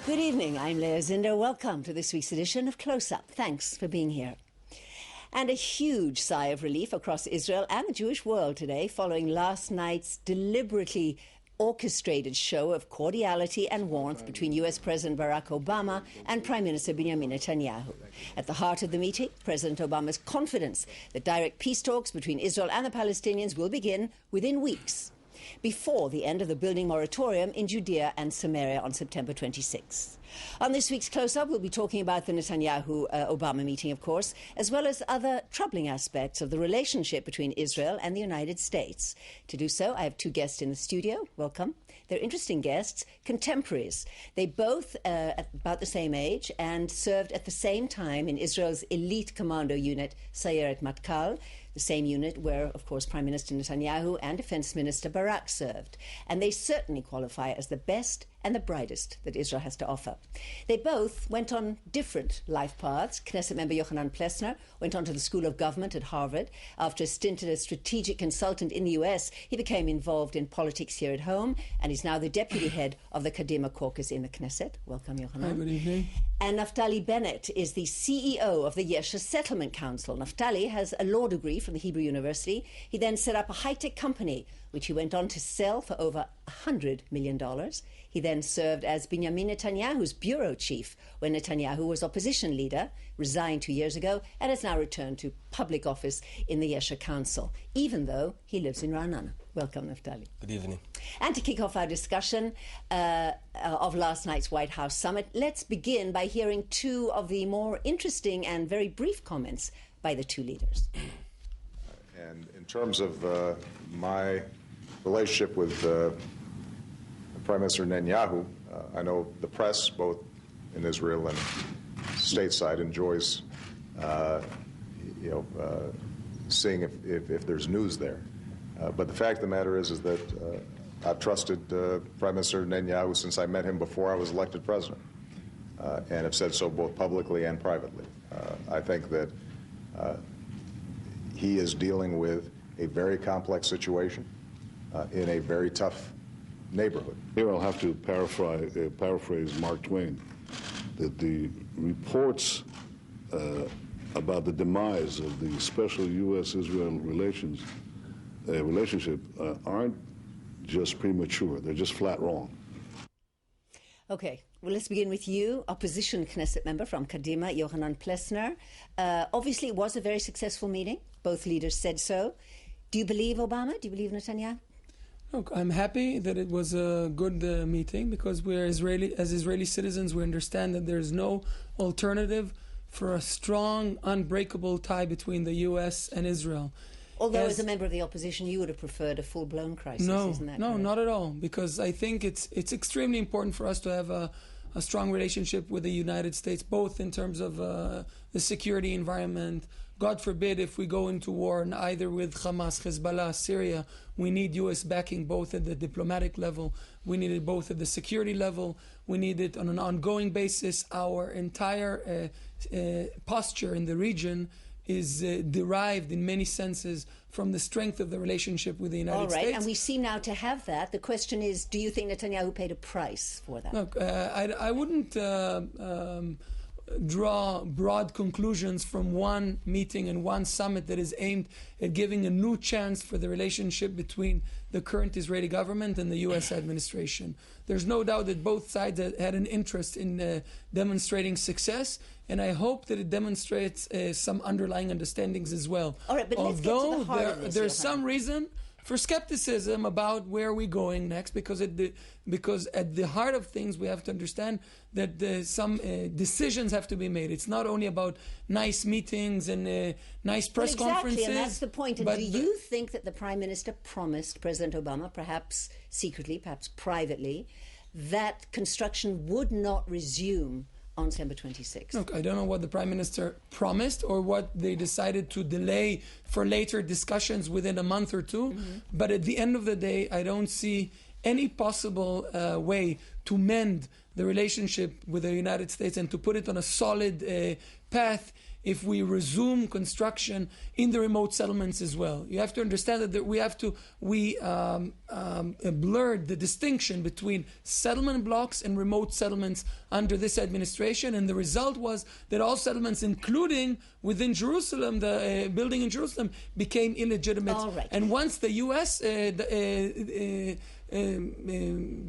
Good evening, I'm Leah Zinder. Welcome to this week's edition of Close Up. Thanks for being here. And a huge sigh of relief across Israel and the Jewish world today following last night's deliberately orchestrated show of cordiality and warmth between US President Barack Obama and Prime Minister Benjamin Netanyahu. At the heart of the meeting, President Obama's confidence that direct peace talks between Israel and the Palestinians will begin within weeks, before the end of the building moratorium in Judea and Samaria on September 26. On this week's Close-Up, we'll be talking about the Netanyahu-Obama meeting, of course, as well as other troubling aspects of the relationship between Israel and the United States. To do so, I have two guests in the studio. Welcome. They're interesting guests, contemporaries. They both at about the same age and served at the same time in Israel's elite commando unit, Sayeret Matkal, the same unit where, of course, Prime Minister Netanyahu and Defense Minister Barak served. And they certainly qualify as the best and the brightest that Israel has to offer. They both went on different life paths. Knesset member Yochanan Plesner went on to the School of Government at Harvard. After a stint as a strategic consultant in the US, he became involved in politics here at home, and is now the deputy head of the Kadima caucus in the Knesset. Welcome, Yochanan. Hi, good evening. And Naftali Bennett is the CEO of the Yesha Settlement Council. Naftali has a law degree from the Hebrew University. He then set up a high-tech company, which he went on to sell for over $100 million. He then served as Benjamin Netanyahu's bureau chief when Netanyahu was opposition leader, resigned 2 years ago, and has now returned to public office in the Yesha Council, even though he lives in Ra'anana. Welcome, Naftali. Good evening. And to kick off our discussion of last night's White House summit, let's begin by hearing two of the more interesting and very brief comments by the two leaders. And in terms of my relationship with Prime Minister Netanyahu, I know the press, both in Israel and stateside, enjoys seeing if there's news there. But the fact of the matter is that I've trusted Prime Minister Netanyahu since I met him before I was elected president, and have said so both publicly and privately. I think that he is dealing with a very complex situation in a very tough neighborhood. Here I'll have to paraphrase Mark Twain, that the reports about the demise of the special U.S.-Israel relationship aren't just premature, they're just flat wrong. Okay, well, let's begin with you, opposition Knesset member from Kadima, Yochanan Plesner. Obviously, it was a very successful meeting. Both leaders said so. Do you believe Obama? Do you believe Netanyahu? Look, I'm happy that it was a good meeting, because as Israeli citizens, we understand that there's no alternative for a strong, unbreakable tie between the U.S. and Israel. Although as a member of the opposition, you would have preferred a full-blown crisis, isn't that No, correct? not at all, because I think it's extremely important for us to have a strong relationship with the United States, both in terms of the security environment. God forbid if we go into war either with Hamas, Hezbollah, Syria, we need U.S. backing both at the diplomatic level, we need it both at the security level, we need it on an ongoing basis. Our entire posture in the region is derived in many senses from the strength of the relationship with the United States. All right, and we seem now to have that. The question is, do you think Netanyahu paid a price for that? Look, I wouldn't draw broad conclusions from one meeting and one summit that is aimed at giving a new chance for the relationship between the current Israeli government and the U.S. administration. There's no doubt that both sides had an interest in demonstrating success, and I hope that it demonstrates some underlying understandings as well. All right, but let's get to the heart of this, there's Yochanan. some reason for skepticism about where we're going next, because at the heart of things we have to understand that some decisions have to be made. It's not only about nice meetings and nice press conferences. Exactly, and that's the point. And do you think that the Prime Minister promised President Obama, perhaps secretly, perhaps privately, that construction would not resume on September 26th? Look, I don't know what the Prime Minister promised or what they decided to delay for later discussions within a month or two. Mm-hmm. But at the end of the day, I don't see any possible way to mend the relationship with the United States and to put it on a solid path if we resume construction in the remote settlements as well. You have to understand that we blurred the distinction between settlement blocks and remote settlements under this administration, and the result was that all settlements, including within Jerusalem, the building in Jerusalem, became illegitimate. All right. And once the U.S.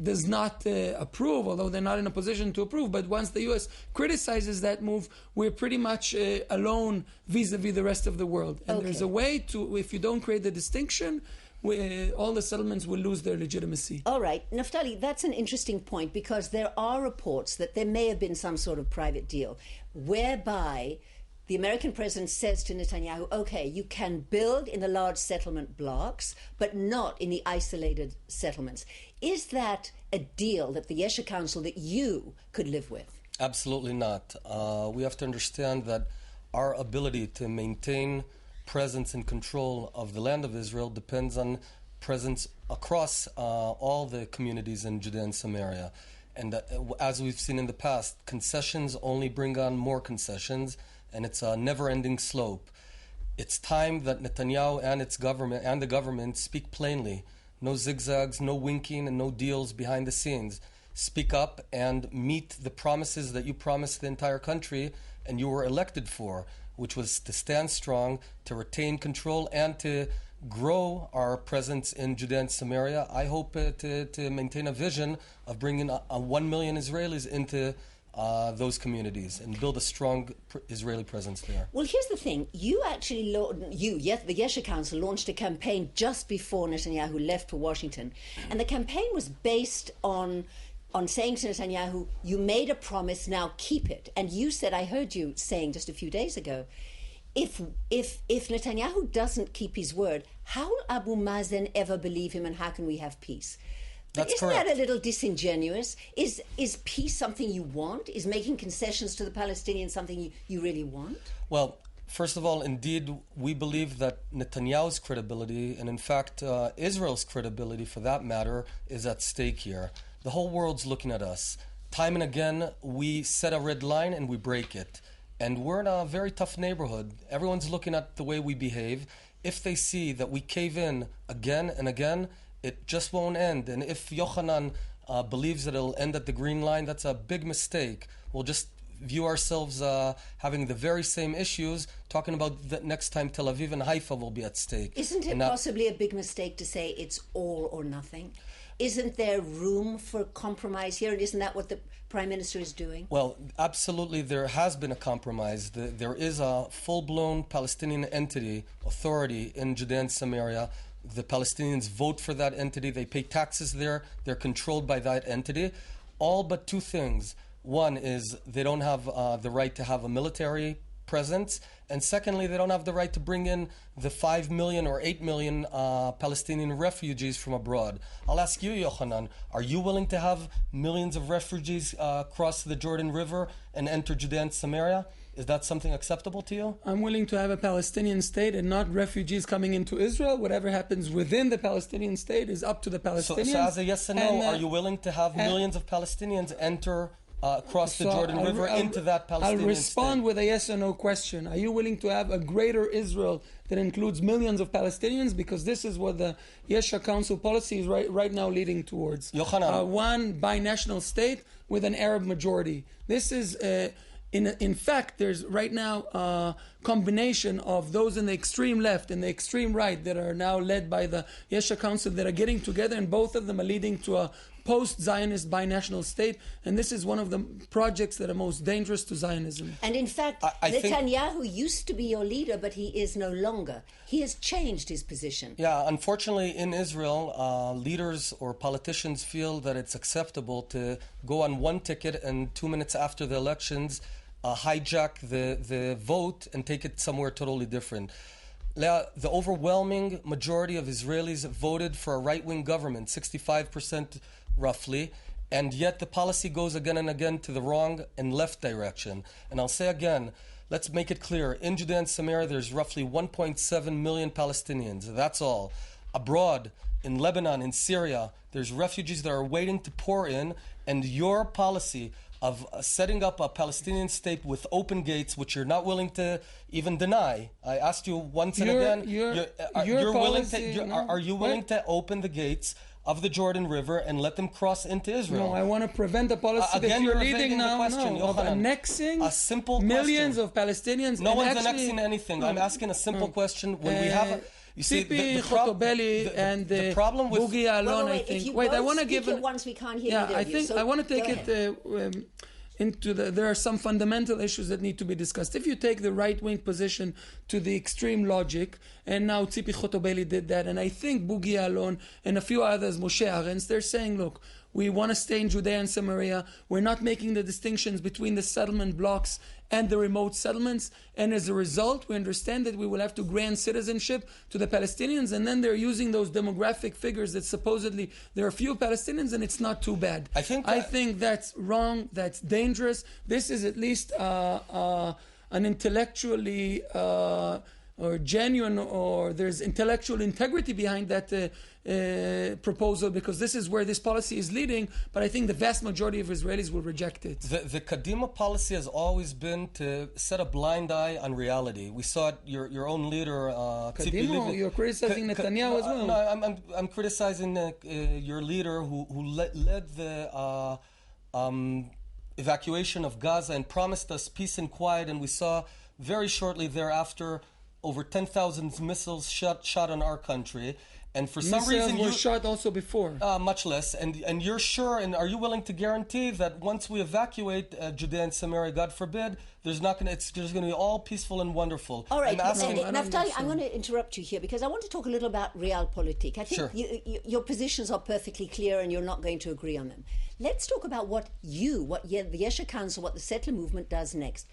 Does not approve, although they're not in a position to approve, but once the U.S. criticizes that move, we're pretty much alone vis-a-vis the rest of the world. And there's a way to, if you don't create the distinction, all the settlements will lose their legitimacy. All right. Naftali, that's an interesting point, because there are reports that there may have been some sort of private deal whereby the American president says to Netanyahu, okay, you can build in the large settlement blocks, but not in the isolated settlements. Is that a deal that the Yesha Council that you could live with? Absolutely not. We have to understand that our ability to maintain presence and control of the land of Israel depends on presence across all the communities in Judea and Samaria. And as we've seen in the past, concessions only bring on more concessions, and it's a never-ending slope. It's time that Netanyahu and its government and the government speak plainly. No zigzags, no winking, and no deals behind the scenes. Speak up and meet the promises that you promised the entire country and you were elected for, which was to stand strong, to retain control, and to grow our presence in Judea and Samaria. I hope to maintain a vision of bringing 1 million Israelis into those communities and build a strong Israeli presence there. Well, here's the thing. You actually, the Yesha Council launched a campaign just before Netanyahu left for Washington. And the campaign was based on saying to Netanyahu, you made a promise, now keep it. And you said, I heard you saying just a few days ago, if Netanyahu doesn't keep his word, how will Abu Mazen ever believe him, and how can we have peace? But isn't that a little disingenuous? Is peace something you want? Is making concessions to the Palestinians something you really want? Well, first of all, indeed, we believe that Netanyahu's credibility, and in fact Israel's credibility for that matter, is at stake here. The whole world's looking at us. Time and again, we set a red line and we break it. And we're in a very tough neighborhood. Everyone's looking at the way we behave. If they see that we cave in again and again, it just won't end. And if Yochanan believes that it'll end at the green line, that's a big mistake. We'll just view ourselves having the very same issues, talking about that next time Tel Aviv and Haifa will be at stake. Isn't it possibly a big mistake to say it's all or nothing? Isn't there room for compromise here? And isn't that what the Prime Minister is doing? Well, absolutely, there has been a compromise. There is a full-blown Palestinian entity, authority in Judea and Samaria. The Palestinians vote for that entity. They pay taxes there. They're controlled by that entity. All but two things. One is they don't have the right to have a military presence. And secondly, they don't have the right to bring in the 5 million or 8 million Palestinian refugees from abroad. I'll ask you, Yochanan, are you willing to have millions of refugees cross the Jordan River and enter Judea and Samaria? Is that something acceptable to you? I'm willing to have a Palestinian state and not refugees coming into Israel. Whatever happens within the Palestinian state is up to the Palestinians. So as a yes and no, are you willing to have millions of Palestinians enter across the Jordan River into that Palestinian I'll respond state? with a yes or no question. Are you willing to have a greater Israel that includes millions of Palestinians? Because this is what the Yesha Council policy is right now leading towards. Yochanan. One binational state with an Arab majority. This is... In fact, there's right now a combination of those in the extreme left and the extreme right that are now led by the Yesha Council that are getting together, and both of them are leading to a post-Zionist binational state, and this is one of the projects that are most dangerous to Zionism. And in fact, Netanyahu used to be your leader, but he is no longer. He has changed his position. Yeah, unfortunately in Israel, leaders or politicians feel that it's acceptable to go on one ticket and 2 minutes after the elections hijack the vote and take it somewhere totally different. The overwhelming majority of Israelis voted for a right-wing government, 65% roughly, and yet the policy goes again and again to the wrong and left direction. And I'll say again, let's make it clear, in Judea and Samaria there's roughly 1.7 million Palestinians, that's all. abroad, in Lebanon, in Syria. There's refugees that are waiting to pour in, and your policy of setting up a Palestinian state with open gates, which you're not willing to even deny. I asked you once and again, are you willing to open the gates of the Jordan River and let them cross into Israel? No, I want to prevent the policy that you're leading now, of annexing millions of Palestinians. No one's annexing anything. I'm asking a simple question. When we have you see, the problem with Boogie Alon, I think. Wait, I want to give it once we can't hear either I of think you, so I want to take go it ahead. into there are some fundamental issues that need to be discussed. If you take the right-wing position to the extreme logic, and now Tzipi Chotobeli did that, and I think Boogie Alon and a few others, Moshe Arens, they're saying, look, we want to stay in Judea and Samaria. We're not making the distinctions between the settlement blocks and the remote settlements. And as a result, we understand that we will have to grant citizenship to the Palestinians. And then they're using those demographic figures that supposedly there are few Palestinians and it's not too bad. I think that's wrong. That's dangerous. This is at least an intellectually or genuine, or there's intellectual integrity behind that proposal, because this is where this policy is leading, but I think the vast majority of Israelis will reject it. The Kadima policy has always been to set a blind eye on reality. We saw it, your own leader, Kadima, you're criticizing Netanyahu as well. No, I'm criticizing your leader who led the evacuation of Gaza and promised us peace and quiet, and we saw very shortly thereafter over 10,000 missiles shot on our country. And for some reason were shot also before. Much less. And you're sure, and are you willing to guarantee that once we evacuate Judea and Samaria, God forbid, there's going to be all peaceful and wonderful? All right, Naftali, I'm going to interrupt you here because I want to talk a little about realpolitik. I think your positions are perfectly clear and you're not going to agree on them. Let's talk about what the Yesha Council, what the settler movement does next.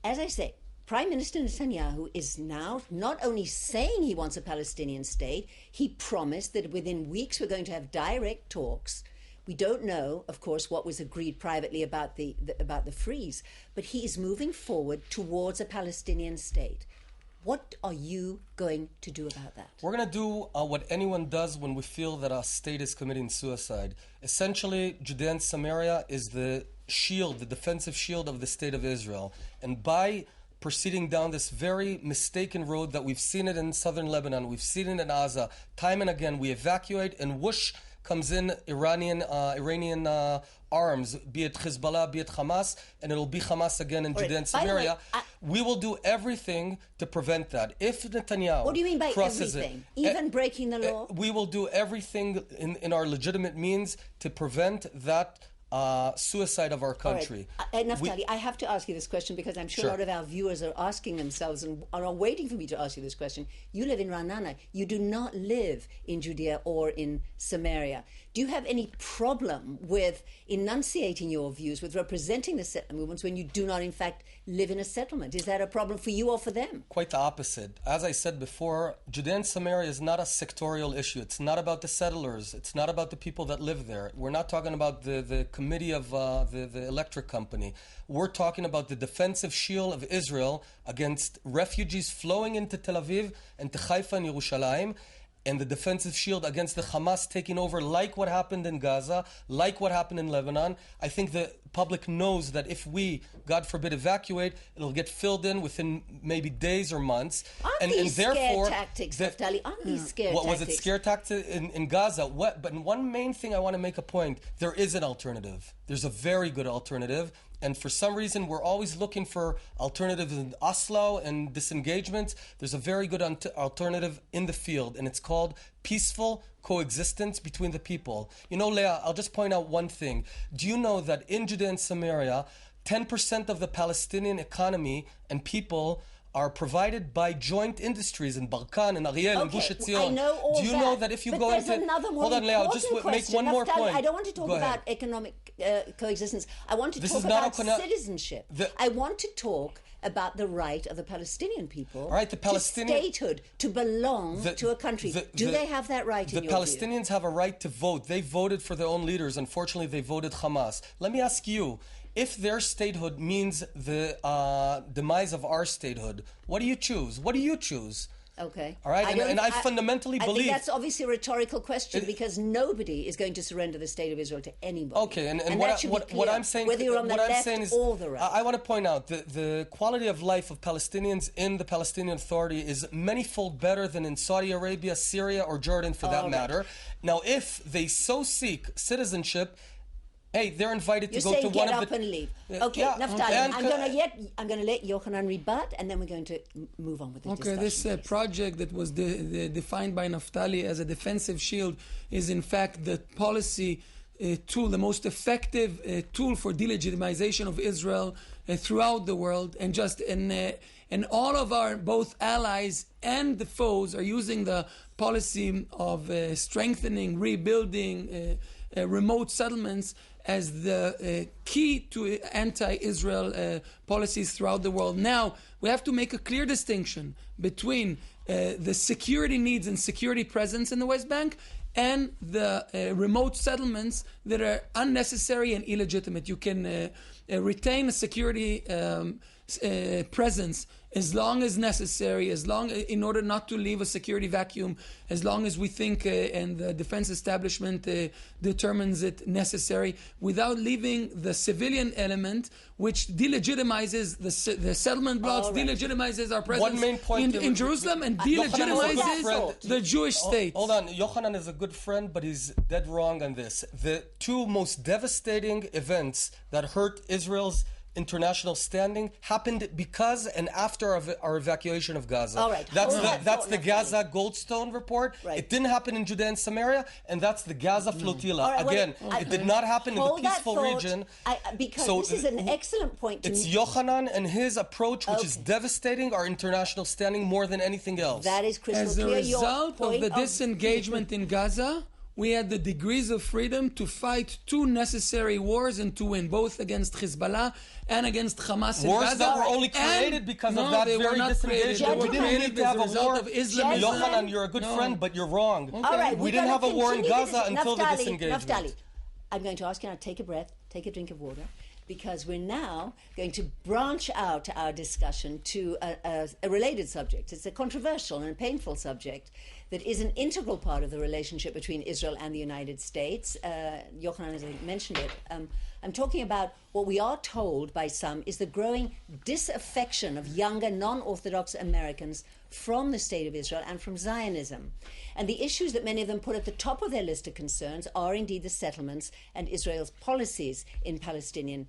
As I say, Prime Minister Netanyahu is now not only saying he wants a Palestinian state, he promised that within weeks we're going to have direct talks. We don't know, of course, what was agreed privately about the freeze, but he is moving forward towards a Palestinian state. What are you going to do about that? We're going to do what anyone does when we feel that a state is committing suicide. Essentially, Judea and Samaria is the shield, the defensive shield of the state of Israel. And by proceeding down this very mistaken road that we've seen it in southern Lebanon, we've seen it in Gaza, time and again, we evacuate and whoosh comes in Iranian arms, be it Hezbollah, be it Hamas, and it'll be Hamas again in Judea and Samaria. We will do everything to prevent that. If Netanyahu what do you mean by everything? Even breaking the law? We will do everything in our legitimate means to prevent that suicide of our country. Right. Naftali, I have to ask you this question because I'm sure a lot of our viewers are asking themselves and are waiting for me to ask you this question. You live in Ra'anana. You do not live in Judea or in Samaria. Do you have any problem with enunciating your views, with representing the settler movements when you do not, in fact, live in a settlement? Is that a problem for you or for them? Quite the opposite. As I said before, Judea and Samaria is not a sectorial issue. It's not about the settlers. It's not about the people that live there. We're not talking about the committee of the electric company. We're talking about the defensive shield of Israel against refugees flowing into Tel Aviv and to Haifa and Yerushalayim, and the defensive shield against the Hamas taking over, like what happened in Gaza, like what happened in Lebanon. I think the public knows that if we, God forbid, evacuate, it'll get filled in within maybe days or months. Aren't these scare tactics, Naftali? Aren't these scare tactics? Was it scare tactics in Gaza? But one main thing I want to make a point, there is an alternative. There's a very good alternative. And for some reason, we're always looking for alternatives in Oslo and disengagement. There's a very good alternative in the field, and it's called peaceful coexistence between the people. You know, Leah, I'll just point out one thing. Do you know that in Judea and Samaria, 10% of the Palestinian economy and people are provided by joint industries in Barkan and Ariel and Gush Etzion? I know all Do you know that if you go into... Hold on, Leah, I'll just make one more point. I don't want to talk about economic coexistence. I want to talk about citizenship. I want to talk about the right of the Palestinian people to statehood, to belong to a country. Do they have that right in your view? The Palestinians have a right to vote. They voted for their own leaders. Unfortunately, they voted Hamas. Let me ask you, if their statehood means the demise of our statehood, what do you choose? What do you choose? Okay. All right, and I fundamentally believe... I think that's obviously a rhetorical question because nobody is going to surrender the state of Israel to anybody. Okay, and that should be clear, what I'm saying, whether you're on the left or the right. I want to point out the quality of life of Palestinians in the Palestinian Authority is many-fold better than in Saudi Arabia, Syria, or Jordan, for that matter. Now, if they so seek citizenship, hey, they're invited to go to one of the... You're saying get up and leave. Okay, yeah, Naftali, I'm going to let Yochanan rebut, and then we're going to move on with the discussion. Okay, this project that was defined by Naftali as a defensive shield is in fact the policy tool, the most effective tool for delegitimization of Israel throughout the world, and all of our both allies and the foes are using the policy of strengthening, rebuilding remote settlements as the key to anti-Israel policies throughout the world. Now, we have to make a clear distinction between the security needs and security presence in the West Bank and the remote settlements that are unnecessary and illegitimate. You can retain a security presence as long as necessary, in order not to leave a security vacuum, as long as we think and the defense establishment determines it necessary, without leaving the civilian element, which delegitimizes the settlement blocks, delegitimizes our presence in Jerusalem, and delegitimizes the Jewish state. Hold on, Yochanan is a good friend, but he's dead wrong on this. The two most devastating events that hurt Israel's international standing happened because and after our evacuation of Gaza. All right. That's the Gaza Goldstone report. Right. It didn't happen in Judea and Samaria, and that's the Gaza flotilla. Right, Again, it did not happen in the peaceful region. Because this is an excellent point to It's Yochanan and his approach, which is devastating our international standing more than anything else. That is crystal As clear. a result of the disengagement in Gaza, we had the degrees of freedom to fight two necessary wars and to win, both against Hezbollah and against Hamas in Gaza. Wars that were only created because of that very disengagement. We didn't need to have a war. Yochanan, you're a good friend, but you're wrong. All right, we didn't have a war in Gaza until the disengagement. Naftali, I'm going to ask you now to take a breath, take a drink of water, because we're now going to branch out our discussion to a related subject. It's a controversial and a painful subject that is an integral part of the relationship between Israel and the United States. Yochanan has mentioned it. I'm talking about what we are told by some is the growing disaffection of younger, non-Orthodox Americans from the State of Israel and from Zionism. And the issues that many of them put at the top of their list of concerns are indeed the settlements and Israel's policies in Palestinian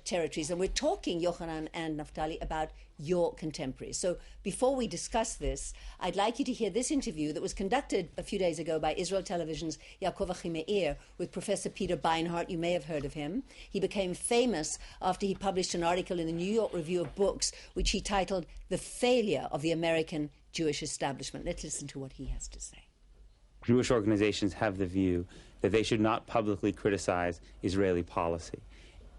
territories. And we're talking, Yochanan and Naftali, about your contemporaries. So before we discuss this, I'd like you to hear this interview that was conducted a few days ago by Israel Television's Yaakov Achimeir with Professor Peter Beinart. You may have heard of him. He became famous after he published an article in the New York Review of Books, which he titled "The Failure of the American Jewish Establishment." Let's listen to what he has to say. Jewish organizations have the view that they should not publicly criticize Israeli policy.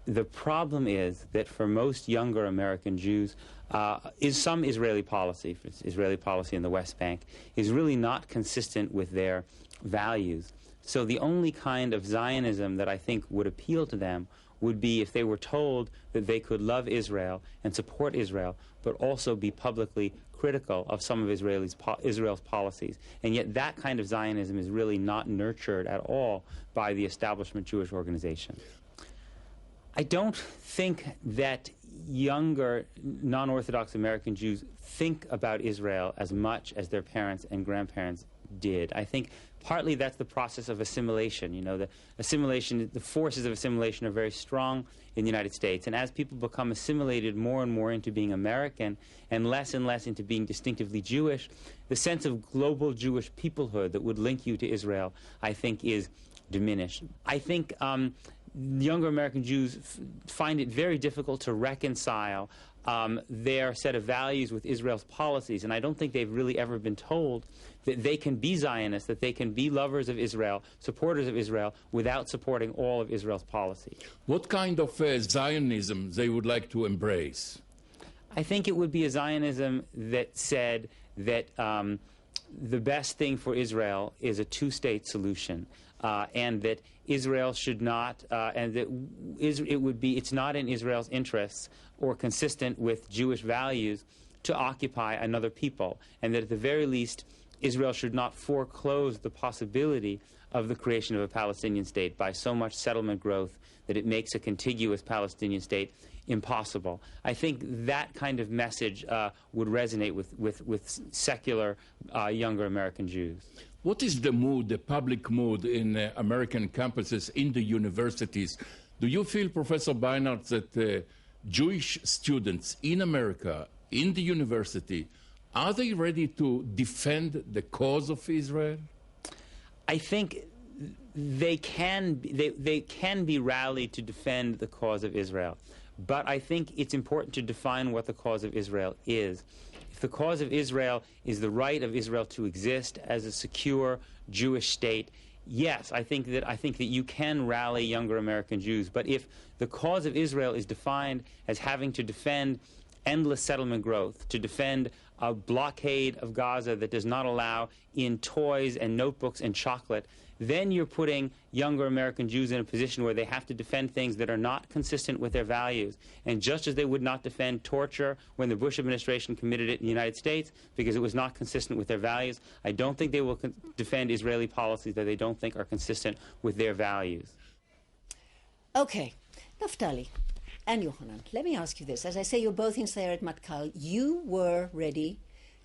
The problem is that for most younger American Jews, some Israeli policy in the West Bank, is really not consistent with their values. So the only kind of Zionism that I think would appeal to them would be if they were told that they could love Israel and support Israel, but also be publicly critical of some of Israel's policies. And yet that kind of Zionism is really not nurtured at all by the establishment Jewish organization. I don't think that younger non-Orthodox American Jews think about Israel as much as their parents and grandparents did. I think partly that's the process of assimilation. You know, the forces of assimilation are very strong in the United States, and as people become assimilated more and more into being American and less into being distinctively Jewish, the sense of global Jewish peoplehood that would link you to Israel, I think, is diminished. I think younger American Jews find it very difficult to reconcile their set of values with Israel's policies, and I don't think they've really ever been told that they can be Zionists, that they can be lovers of Israel, supporters of Israel, without supporting all of Israel's policy. What kind of Zionism they would like to embrace? I think it would be a Zionism that said that the best thing for Israel is a two-state solution, and that Israel should not, and that it's not in Israel's interests or consistent with Jewish values to occupy another people, and that at the very least, Israel should not foreclose the possibility of the creation of a Palestinian state by so much settlement growth that it makes a contiguous Palestinian state impossible. I think that kind of message would resonate with secular younger American Jews. What is the mood, the public mood in American campuses, in the universities? Do you feel, Professor Beinart, that Jewish students in America, in the university, are they ready to defend the cause of Israel? I think they can be rallied to defend the cause of Israel. But I think it's important to define what the cause of Israel is. If the cause of Israel is the right of Israel to exist as a secure Jewish state, yes, I think that you can rally younger American Jews. But if the cause of Israel is defined as having to defend endless settlement growth, to defend a blockade of Gaza that does not allow in toys and notebooks and chocolate, then you're putting younger American Jews in a position where they have to defend things that are not consistent with their values. And just as they would not defend torture when the Bush administration committed it in the United States because it was not consistent with their values, I don't think they will defend Israeli policies that they don't think are consistent with their values. Okay, Naftali and Yochanan, let me ask you this. As I say, you're both in Sayeret Matkal. You were ready,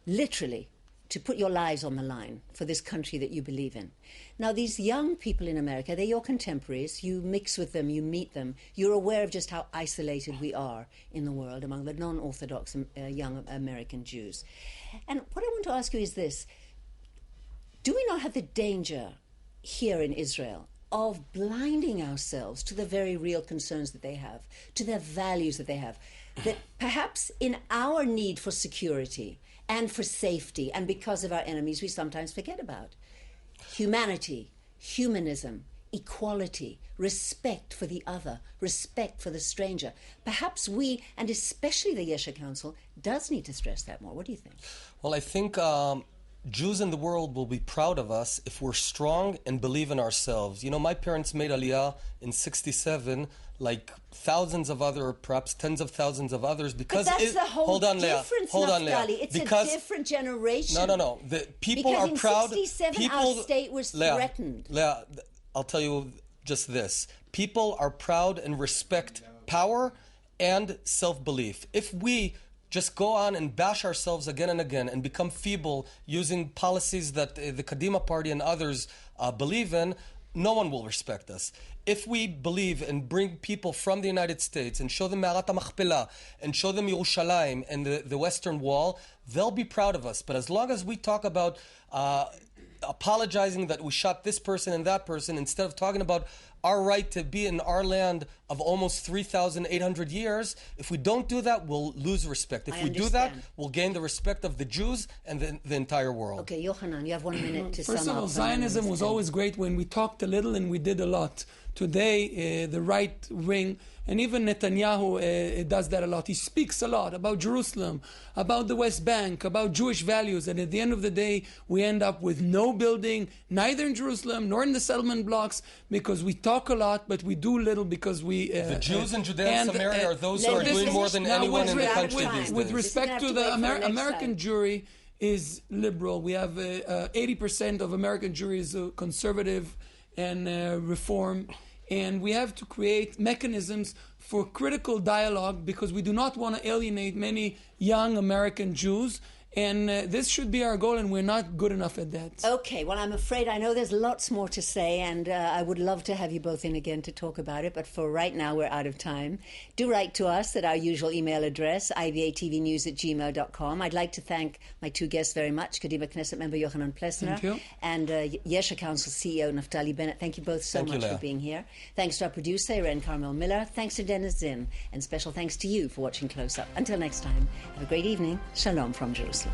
literally, to put your lives on the line for this country that you believe in. Now, these young people in America, they're your contemporaries. You mix with them, you meet them. You're aware of just how isolated we are in the world among the non-Orthodox young American Jews. And what I want to ask you is this. Do we not have the danger here in Israel of blinding ourselves to the very real concerns that they have, to their values that they have, that perhaps in our need for security and for safety, and because of our enemies, we sometimes forget about humanity, humanism, equality, respect for the other, respect for the stranger. Perhaps we, and especially the Yesha Council, does need to stress that more. What do you think? Well, I think Jews in the world will be proud of us if we're strong and believe in ourselves. You know, my parents made Aliyah in 1967, like thousands of other, perhaps tens of thousands of others, because but that's the whole difference, Naftali. It's because, a different generation. No. The people because are proud. Because in 1967, our state was threatened. Leah, I'll tell you just this. People are proud and respect power and self-belief. If we just go on and bash ourselves again and again and become feeble using policies that the Kadima Party and others believe in, no one will respect us. If we believe and bring people from the United States and show them Me'arat HaMachpelah and show them Yerushalayim and the Western Wall, they'll be proud of us. But as long as we talk about apologizing that we shot this person and that person instead of talking about our right to be in our land of almost 3,800 years, if we don't do that, we'll lose respect. If we do that, we'll gain the respect of the Jews and the entire world. Okay, Yochanan, you have 1 minute to sum up. First of all, Zionism was always great when we talked a little and we did a lot. Today, the right wing, and even Netanyahu does that a lot. He speaks a lot about Jerusalem, about the West Bank, about Jewish values, and at the end of the day, we end up with no building, neither in Jerusalem nor in the settlement blocks, because we talk a lot, but we do little because we... the Jews in Judea and Samaria are those who are doing more than anyone in the country these days. With respect to the American jury is liberal. We have 80% of American jury is conservative and reform. And we have to create mechanisms for critical dialogue because we do not want to alienate many young American Jews. And this should be our goal, and we're not good enough at that. Okay, well, I'm afraid I know there's lots more to say, and I would love to have you both in again to talk about it, but for right now, we're out of time. Do write to us at our usual email address, ivatvnews@gmail.com. I'd like to thank my two guests very much, Kadima Knesset member Yochanan Plesner and Yesha Council CEO Naftali Bennett. Thank you both so much for being here. Thanks to our producer, Irene Carmel Miller. Thanks to Dennis Zinn, and special thanks to you for watching Close Up. Until next time, have a great evening. Shalom from Jerusalem.